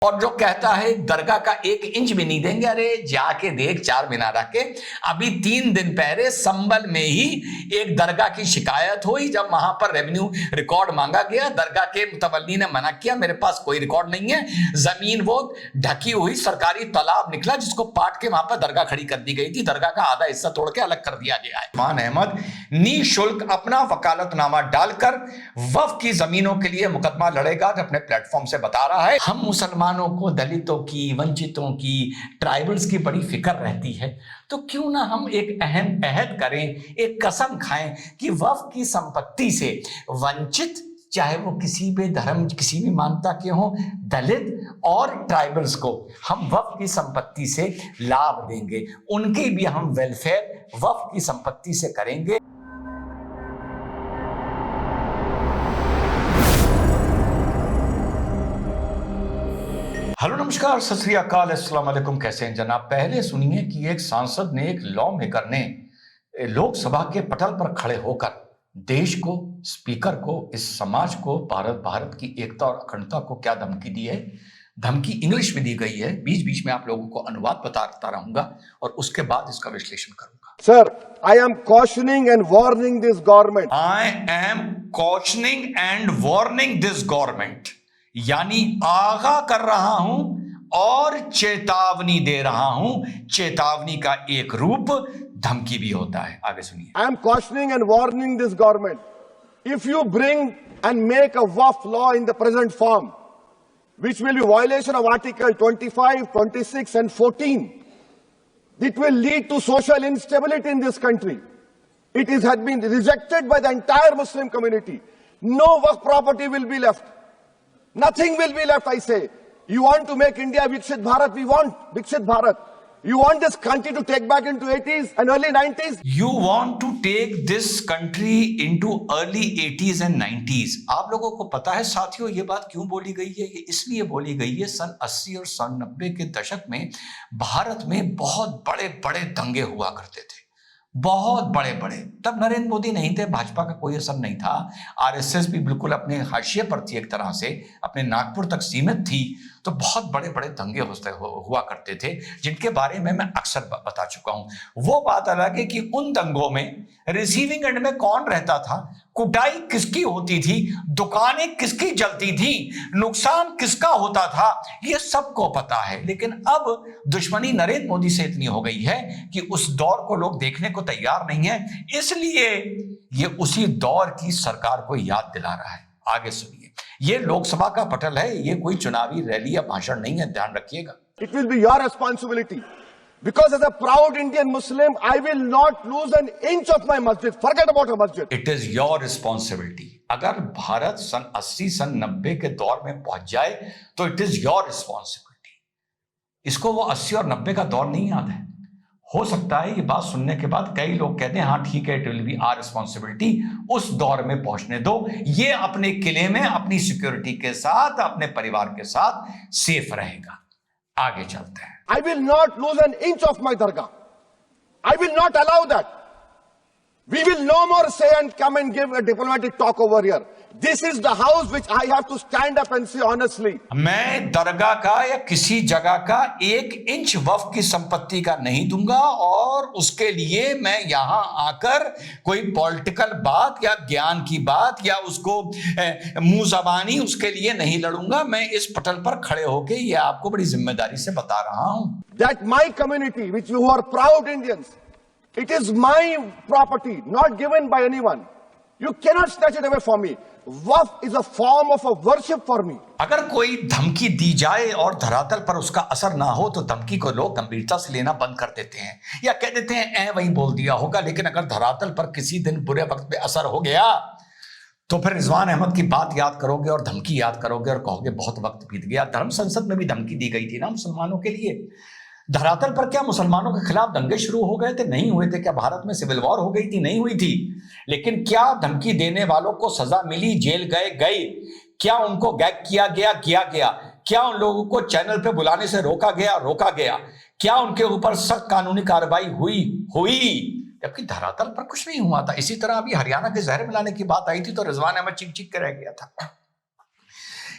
और जो कहता है दरगाह का 1 इंच भी नहीं देंगे, अरे जाके देख चार मीनारा के। अभी 3 दिन पहले संभल में ही एक दरगाह की शिकायत हुई, जब वहां पर रेवेन्यू रिकॉर्ड मांगा गया, दरगाह के मुतवल्ली ने मना किया, मेरे पास कोई रिकॉर्ड नहीं है। जमीन वो ढकी हुई सरकारी तालाब निकला जिसको पाट के वहां पर दरगाह खड़ी कर दी गई थी। दरगाह का आधा हिस्सा तोड़ के अलग कर दिया गया है। उस्मान अहमद निःशुल्क अपना वकालतनामा डालकर वक्फ की जमीनों के लिए मुकदमा लड़ेगा, अपने प्लेटफॉर्म से बता रहा है। हम मुसलमानों को दलितों की, वंचितों की, ट्राइबल्स की बड़ी फिक्र रहती है, तो क्यों ना हम एक अहम अहद करें, एक कसम खाएं कि वक्फ की संपत्ति से वंचित, चाहे वो किसी भी धर्म, किसी भी मानता के हों, दलित और ट्राइबल्स को हम वक्फ की संपत्ति से लाभ देंगे, उनके भी हम वेलफेयर वक्फ की संपत्ति से करेंगे। हेलो नमस्कार, सत श्री अकाल, अस्सलाम वालेकुम। कैसे हैं जनाब? पहले सुनिए कि एक सांसद ने, एक लॉ मेकर ने लोकसभा के पटल पर खड़े होकर देश को, स्पीकर को, इस समाज को, भारत की एकता और अखंडता को क्या धमकी दी है। धमकी इंग्लिश में दी गई है, बीच बीच में आप लोगों को अनुवाद बताता रहूंगा और उसके बाद इसका विश्लेषण करूंगा। Sir, I am cautioning and warning this government. I am cautioning and warning this government, यानी आगाह कर रहा हूं और चेतावनी दे रहा हूं। चेतावनी का एक रूप धमकी भी होता है। आगे सुनिए। I am cautioning and warning this government. If you bring and make a WAF law in the present form, which will be violation of Article 25, 26 and 14, it will lead to social instability in this country. It has been rejected by the entire Muslim community. No WAF property will be left. Nothing will be left, I say. You want to make India Viksit Bharat? We want Viksit Bharat. You want this country to take back into 80s and early 90s? You want to take this country into early 80s and 90s. आप लोगों को पता है साथियों, ये बात क्यों बोली गई है? ये इसलिए बोली गई है, सन 80 और सन 90 के दशक में भारत में बहुत बड़े बड़े दंगे हुआ करते थे, बहुत बड़े बड़े। तब नरेंद्र मोदी नहीं थे, भाजपा का कोई असर नहीं था, आरएसएस भी बिल्कुल अपने हाशिए पर थी, एक तरह से अपने नागपुर तक सीमित थी। तो बहुत बड़े बड़े दंगे हुआ करते थे, जिनके बारे में मैं अक्सर बता चुका हूं। वो बात अलग है कि उन दंगों में रिसीविंग एंड में कौन रहता था, कुटाई किसकी होती थी, दुकानें किसकी जलती थी, नुकसान किसका होता था, ये सबको पता है। लेकिन अब दुश्मनी नरेंद्र मोदी से इतनी हो गई है कि उस दौर को लोग देखने को तैयार नहीं है, इसलिए ये उसी दौर की सरकार को याद दिला रहा है। आगे सुनिए। ये लोकसभा का पटल है, ये कोई चुनावी रैली या भाषण नहीं है, ध्यान रखिएगा। It will be your responsibility. Because as a proud Indian Muslim, I will not lose an inch of my masjid. Forget about a masjid. It is your responsibility. अगर भारत सन 80, सन 90 के दौर में पहुंच जाए तो it is your responsibility. इसको वो 80 और 90 का दौर नहीं याद है। हो सकता है ये बात सुनने के बाद कई लोग कहते हैं हाँ ठीक है, it will be our responsibility, उस दौर में पहुंचने दो, ये अपने किले में अपनी सिक्योरिटी के साथ, अपने परिवार के साथ सेफ रहेगा। आगे चलते हैं। I will not lose an inch of my dargah. I will not allow that. We will no more say and come and give a diplomatic talk over here. This is the house which I have to stand up and say honestly. मैं दरगाह का या किसी जगह का 1 inch वक्फ की संपत्ति का नहीं दूंगा, और उसके लिए मैं यहां आकर कोई पॉलिटिकल बात या ज्ञान की बात या उसको मुंह जबानी उसके लिए नहीं लड़ूंगा। मैं इस पटल पर खड़े होकर ये आपको बड़ी जिम्मेदारी से बता रहा हूं। That my community, which you are proud Indians, it is my property, not given by anyone. You cannot snatch it away from me. Waqf is a form of a worship for me. अगर कोई धमकी दी जाए और धरातल पर उसका असर ना हो तो धमकी को लोग गंभीरता से लेना बंद कर देते हैं या कह देते हैं वही बोल दिया होगा। लेकिन अगर धरातल पर किसी दिन बुरे वक्त पे असर हो गया तो फिर रिजवान अहमद की बात याद करोगे और धमकी याद करोगे और कहोगे बहुत वक्त बीत गया। धर्म संसद में भी धमकी दी गई थी ना मुसलमानों के लिए। धरातल पर क्या मुसलमानों के खिलाफ दंगे शुरू हो गए थे? नहीं हुए थे। क्या भारत में सिविल वॉर हो गई थी? नहीं हुई थी। लेकिन क्या धमकी देने वालों को सजा मिली, जेल गए? क्या उनको गैग किया गया? क्या उन लोगों को चैनल पे बुलाने से रोका गया? क्या उनके ऊपर सख्त कानूनी कार्रवाई हुई? जबकि धरातल पर कुछ नहीं हुआ था। इसी तरह अभी हरियाणा के जहर मिलाने की बात आई थी तो रिजवान अहमद चिक चिक के रह गया था।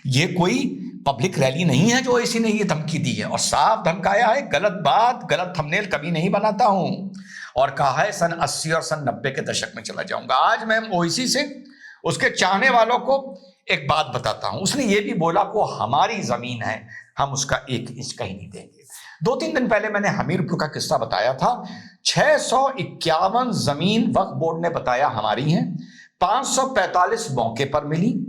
ये कोई पब्लिक रैली नहीं है जो इसी ने ये धमकी दी है, और साफ धमकाया है। गलत बात, गलत थंबनेल कभी नहीं बनाता हूं, और कहा है सन 80 और सन 90 के दशक में चला जाऊंगा। आज मैं ओवैसी से उसके चाहने वालों को एक बात बताता हूं। उसने ये भी बोला को हमारी जमीन है, हम उसका 1 इंच कहीं नहीं देंगे। 2-3 दिन पहले मैंने हमीरपुर का किस्सा बताया था। 651 जमीन वक्फ बोर्ड ने बताया हमारी है, 545 मौके पर मिली,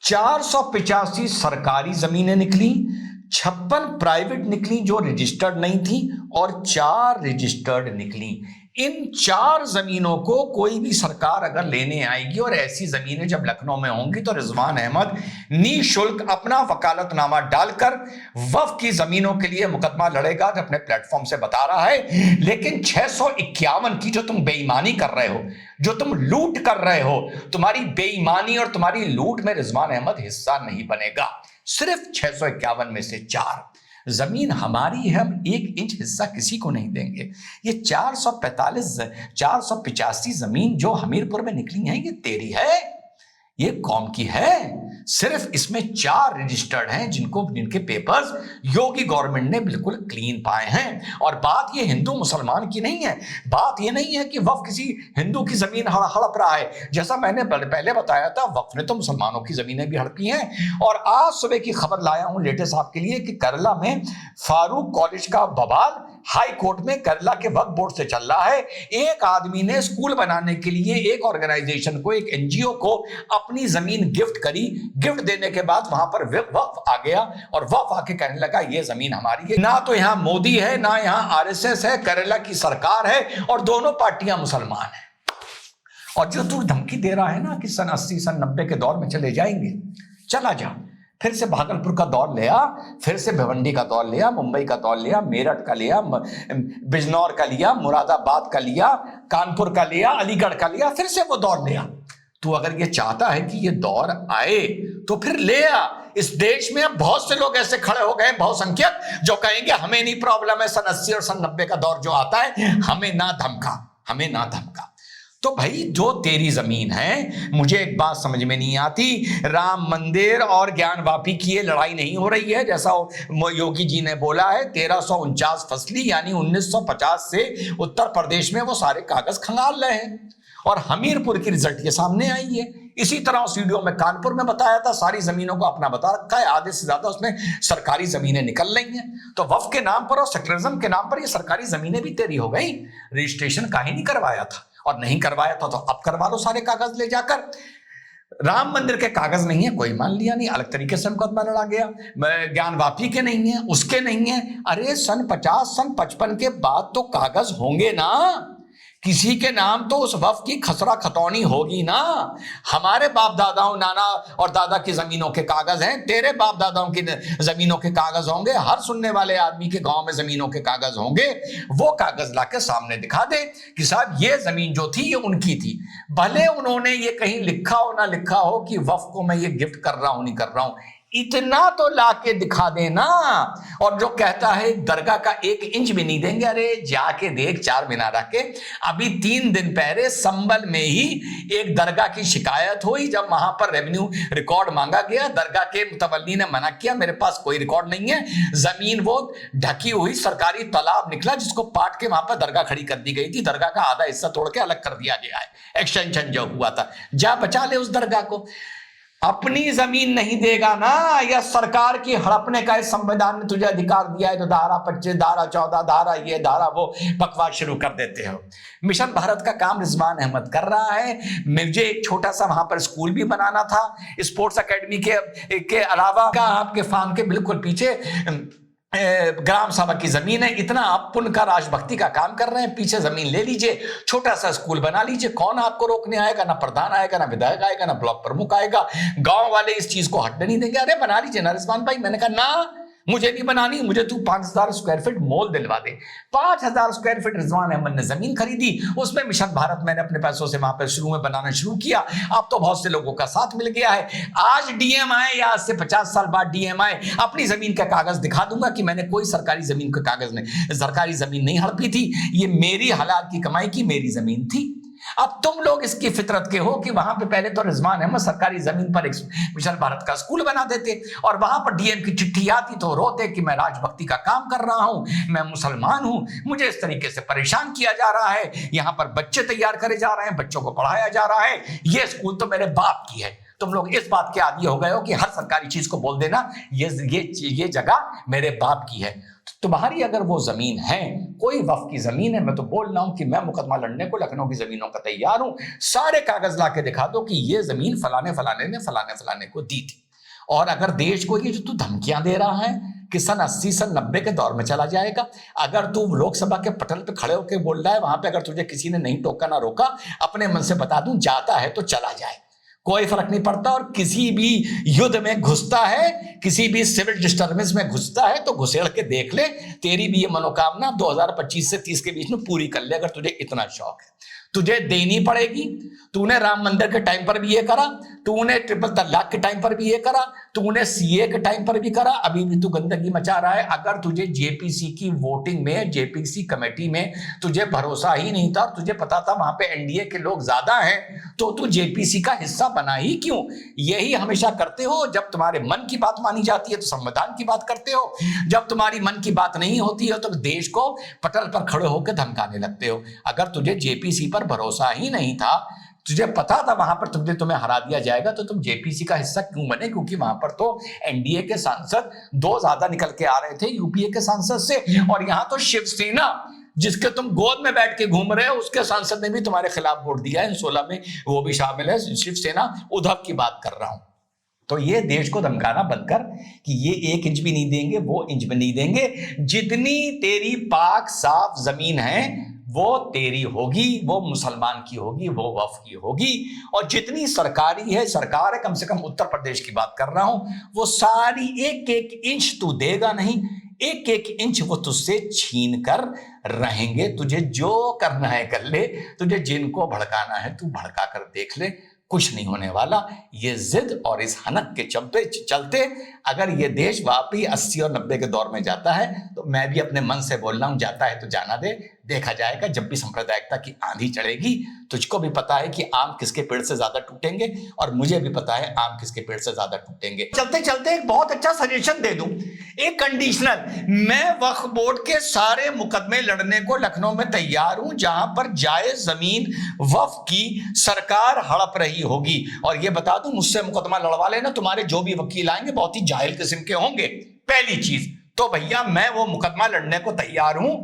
485 सरकारी जमीनें निकली, 56 प्राइवेट निकली जो रजिस्टर्ड नहीं थी, और 4 रजिस्टर्ड निकली। इन 4 जमीनों को कोई भी सरकार अगर लेने आएगी, और ऐसी जमीनें जब लखनऊ में होंगी, तो रिजवान अहमद निःशुल्क अपना वकालतनामा डालकर वक्फ की जमीनों के लिए मुकदमा लड़ेगा, जो अपने प्लेटफॉर्म से बता रहा है। लेकिन 651 की जो तुम बेईमानी कर रहे हो, जो तुम लूट कर रहे हो, तुम्हारी बेईमानी और तुम्हारी लूट में रिजवान अहमद हिस्सा नहीं बनेगा। सिर्फ 651 में से 4 जमीन हमारी है, हम 1 इंच हिस्सा किसी को नहीं देंगे। ये 485 जमीन जो हमीरपुर में निकली है, ये तेरी है, ये कौम की है। सिर्फ इसमें 4 रजिस्टर्ड हैं जिनके पेपर्स योगी गवर्नमेंट ने बिल्कुल क्लीन पाए हैं। और बात ये हिंदू मुसलमान की नहीं है, बात ये नहीं है कि वक्फ किसी हिंदू की जमीन हड़प रहा है। जैसा मैंने पहले बताया था, वक्फ ने तो मुसलमानों की जमीनें भी हड़पी हैं। और आज सुबह की खबर लाया हूं लेटेस्ट आपके लिए कि केरला में फारूक कॉलेज का बवाल हाई कोर्ट में केरला के वक्फ बोर्ड से चल रहा है। एक आदमी ने स्कूल बनाने के लिए एक ऑर्गेनाइजेशन को, एक एनजीओ को अपनी जमीन गिफ्ट करी। गिफ्ट देने के बाद वहां पर वक्फ आ गया, और वक्फ आके कहने लगा ये जमीन हमारी है। ना तो यहां मोदी है, ना यहां आरएसएस है, केरला की सरकार है, और दोनों पार्टियां मुसलमान हैं। और जो तू धमकी दे रहा है ना कि सन 80 सन 90 के दौर में चले जाएंगे, चला जा। फिर से भागलपुर का दौर लिया, फिर से भिवंडी का दौर लिया, मुंबई का दौर लिया, मेरठ का लिया, बिजनौर का लिया, मुरादाबाद का लिया, कानपुर का लिया, अलीगढ़ का लिया, फिर से वो दौर लिया। तू अगर ये चाहता है कि ये दौर आए तो फिर ले आ। इस देश में अब बहुत से लोग ऐसे खड़े हो गए, बहुसंख्यक, जो कहेंगे हमें नहीं प्रॉब्लम है, सन 80 और सन 90 का दौर जो आता है, हमें ना धमका, हमें ना धमका। तो भाई जो तेरी जमीन है, मुझे एक बात समझ में नहीं आती, राम मंदिर और ज्ञानवापी की ये लड़ाई नहीं हो रही है जैसा योगी जी ने बोला है। 1349 फसली यानी 1950 से उत्तर प्रदेश में वो सारे कागज खंगाल रहे हैं, और हमीरपुर की रिजल्ट ये सामने आई है। इसी तरह उस वीडियो में कानपुर में बताया था, सारी जमीनों को अपना बता रखा है, आधे से ज्यादा उसमें सरकारी जमीनें निकल रही हैं। तो वक्फ के नाम पर और सेक्युलरिज्म के नाम पर ये सरकारी जमीनें भी तेरी हो गई। रजिस्ट्रेशन काहे नहीं करवाया था, और नहीं करवाया था तो अब करवा लो सारे कागज ले जाकर। राम मंदिर के कागज नहीं है, कोई मान लिया नहीं, अलग तरीके से मुकदमा लड़ा गया। ज्ञानवापी के नहीं है, उसके नहीं है। अरे सन 50 सन 55 के बाद तो कागज होंगे ना, किसी के नाम तो उस वक्फ की खसरा खतौनी होगी ना। हमारे बाप दादाओं, नाना और दादा की जमीनों के कागज हैं, तेरे बाप दादाओं की जमीनों के कागज होंगे, हर सुनने वाले आदमी के गांव में जमीनों के कागज होंगे। वो कागज लाके सामने दिखा दे कि साहब ये जमीन जो थी ये उनकी थी। भले उन्होंने ये कहीं लिखा हो ना लिखा हो कि वक्फ को मैं ये गिफ्ट कर रहा हूं नहीं कर रहा हूं, इतना तो लाके दिखा देना। और जो कहता है दरगाह का 1 इंच भी नहीं देंगे, अरे जाके देख चार मीनार के। अभी 3 दिन पहले संभल में ही एक दरगाह की शिकायत हुई, जब वहां पर रेवेन्यू रिकॉर्ड मांगा गया, दरगाह के मुतवल्ली ने मना किया, मेरे पास कोई रिकॉर्ड नहीं है। जमीन वो ढकी हुई सरकारी तालाब निकला, जिसको पाट के वहां पर दरगाह खड़ी कर दी गई थी। दरगाह का आधा हिस्सा तोड़ के अलग कर दिया गया है, एक्सटेंशन जो हुआ था। जा बचा ले उस दरगाह को। अपनी जमीन नहीं देगा ना, या सरकार की हड़पने का इस संविधान ने तुझे अधिकार दिया है, तो धारा 25, धारा 14, धारा ये धारा वो बकवास शुरू कर देते हो। मिशन भारत का काम रिजवान अहमद कर रहा है। मुझे एक छोटा सा वहां पर स्कूल भी बनाना था, स्पोर्ट्स अकेडमी के अलावा का आपके फार्म के बिल्कुल पीछे ग्राम सभा की जमीन है। इतना आप पुण्य का, राजभक्ति का काम कर रहे हैं, पीछे जमीन ले लीजिए, छोटा सा स्कूल बना लीजिए। कौन आपको रोकने आएगा? ना प्रधान आएगा, ना विधायक आएगा, ना ब्लॉक प्रमुख आएगा। गांव वाले इस चीज को हटने नहीं देंगे। अरे बना लीजिए ना रिजवान भाई। मैंने कहा ना, मुझे नहीं बनानी, मुझे तू 5000 स्क्वायर फीट मॉल दिलवा दे। 5000 स्क्वायर फीट रिजवान अहमद ने जमीन खरीदी, उसमें मिशन भारत मैंने अपने पैसों से वहां पर शुरू में बनाना शुरू किया। अब तो बहुत से लोगों का साथ मिल गया है। आज डीएम आए या आज से 50 साल बाद डीएम आए, अपनी जमीन का कागज दिखा दूंगा कि मैंने कोई सरकारी जमीन का कागज नहीं, सरकारी जमीन नहीं हड़पी थी, ये मेरी हलाल की कमाई की मेरी जमीन थी। अब तुम लोग इसकी फितरत के हो कि वहां पे पहले तो रिजवान अहमद सरकारी जमीन पर एक विशाल भारत का स्कूल बना देते और वहां पर डीएम की चिट्ठी आती तो रोते कि मैं राजभक्ति का काम कर रहा हूं, मैं मुसलमान हूं, मुझे इस तरीके से परेशान किया जा रहा है, यहां पर बच्चे तैयार करे जा रहे हैं, बच्चों को पढ़ाया जा रहा है, ये स्कूल तो मेरे बाप की है। तुम लोग इस बात के आदी हो गए हो कि हर सरकारी चीज को बोल देना ये जगह मेरे बाप की है। तुम्हारी अगर वो जमीन है, कोई वक्फ की जमीन है, मैं तो बोल रहा हूं कि मैं मुकदमा लड़ने को लखनऊ की जमीनों का तैयार हूं, सारे कागज ला के दिखा दो कि ये जमीन फलाने फलाने ने फलाने फलाने को दी थी। और अगर देश को ये जो तू धमकियां दे रहा है कि सन 80 सन 90 के दौर में चला जाएगा, अगर तू लोकसभा के पटल पे खड़े होकर बोल रहा है, वहां पे अगर तुझे किसी ने नहीं टोका ना रोका, अपने मन से बता दूं, जाता है तो चला जाए, कोई फर्क नहीं पड़ता। और किसी भी युद्ध में घुसता है, किसी भी सिविल डिस्टर्बेंस में घुसता है तो घुसेड़ के देख ले, तेरी भी ये मनोकामना 2025 से 30 के बीच में पूरी कर ले, अगर तुझे इतना शौक है। तुझे देनी पड़ेगी। तूने राम मंदिर के टाइम पर भी ये करा, तूने ट्रिपल तलाक के टाइम पर भी ये करा, तूने सीए के टाइम पर भी करा, अभी भी तू गंदगी मचा रहा है। अगर तुझे जेपीसी की वोटिंग में, जेपीसी कमेटी में तुझे भरोसा ही नहीं था और तुझे पता था वहां पे एनडीए के लोग ज्यादा हैं, तो तू जेपीसी का हिस्सा बना ही क्यों? यही हमेशा करते हो, जब तुम्हारे मन की बात मानी जाती है तो संविधान की बात करते हो, जब तुम्हारी मन की बात नहीं होती है तो देश को पटल पर खड़े होकर धमकाने लगते हो। अगर तुझे जेपीसी पर भरोसा ही नहीं था, तुझे पता था वहां पर तुम्हें हरा दिया जाएगा, तो तुम जेपीसी का हिस्सा क्यों बने? क्योंकि वहां पर तो एनडीए के सांसद 2 ज्यादा निकल के आ रहे थे यूपीए के सांसद से, और यहां तो शिवसेना जिसके तुम गोद में बैठ के घूम रहे हो, उसके सांसद ने भी तुम्हारे खिलाफ वोट दिया है। इन 16 में वो भी शामिल है। शिवसेना उद्धव की बात कर रहा हूं। तो ये देश को धमकाना बंद कर कि ये 1 इंच भी नहीं देंगे, वो इंच भी नहीं देंगे। जितनी तेरी पाक साफ जमीन है वो तेरी होगी, वो मुसलमान की होगी, वो वक्फ की होगी। और जितनी सरकारी है, सरकार है, कम से कम उत्तर प्रदेश की बात कर रहा हूं, वो सारी 1-1 इंच तू देगा नहीं, 1-1 इंच वो तुझसे छीन कर रहेंगे। तुझे जो करना है कर ले, तुझे जिनको भड़काना है तू भड़का कर देख ले, कुछ नहीं होने वाला। ये जिद और इस हनक के चलते अगर ये देश वाकई 80 और 90 के दौर में जाता है, तो मैं भी अपने मन से बोल रहा हूं, जाता है तो जाना दे, देखा जाएगा। जब भी सांप्रदायिकता की आंधी चढ़ेगी, तुझको भी पता है कि आम किसके पेड़ से ज्यादा टूटेंगे और मुझे भी पता है आम किसके पेड़ से ज्यादा टूटेंगे। चलते चलते एक बहुत अच्छा सजेशन दे दूं, एक कंडीशनल, मैं वक्फ बोर्ड के सारे मुकदमे लड़ने को लखनऊ में तैयार हूं जहां पर जायज जमीन वक्फ की सरकार हड़प रही होगी। और ये बता दूं, मुझसे मुकदमा लड़वा लेना, तुम्हारे जो भी वकील आएंगे बहुत ही जाहिल किस्म के होंगे। पहली चीज तो भैया मैं वो मुकदमा लड़ने को तैयार हूं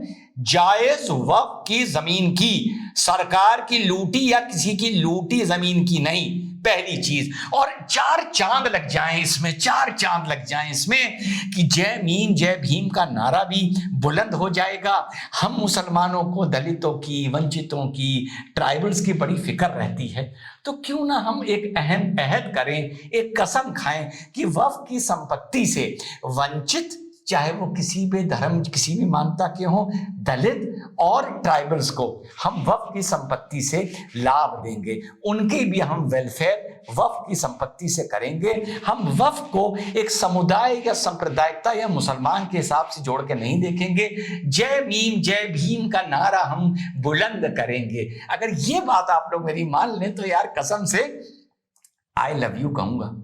जायज वक्फ की जमीन की, सरकार की लूटी या किसी की लूटी जमीन की नहीं, पहली चीज। और 4 चांद लग जाएं इसमें, 4 चांद लग जाएं इसमें कि जय मीम जय भीम का नारा भी बुलंद हो जाएगा। हम मुसलमानों को दलितों की, वंचितों की, ट्राइबल्स की बड़ी फिक्र रहती है, तो क्यों ना हम एक अहम अहद करें, एक कसम खाएं कि वक्फ की संपत्ति से वंचित, चाहे वो किसी भी धर्म, किसी भी मानता के हों, दलित और ट्राइबल्स को हम वक्फ की संपत्ति से लाभ देंगे, उनके भी हम वेलफेयर वक्फ की संपत्ति से करेंगे। हम वक्फ को एक समुदाय या सांप्रदायिकता या मुसलमान के हिसाब से जोड़ के नहीं देखेंगे। जय मीम जय भीम का नारा हम बुलंद करेंगे। अगर ये बात आप लोग मेरी मान लें तो यार कसम से आई लव यू कहूंगा।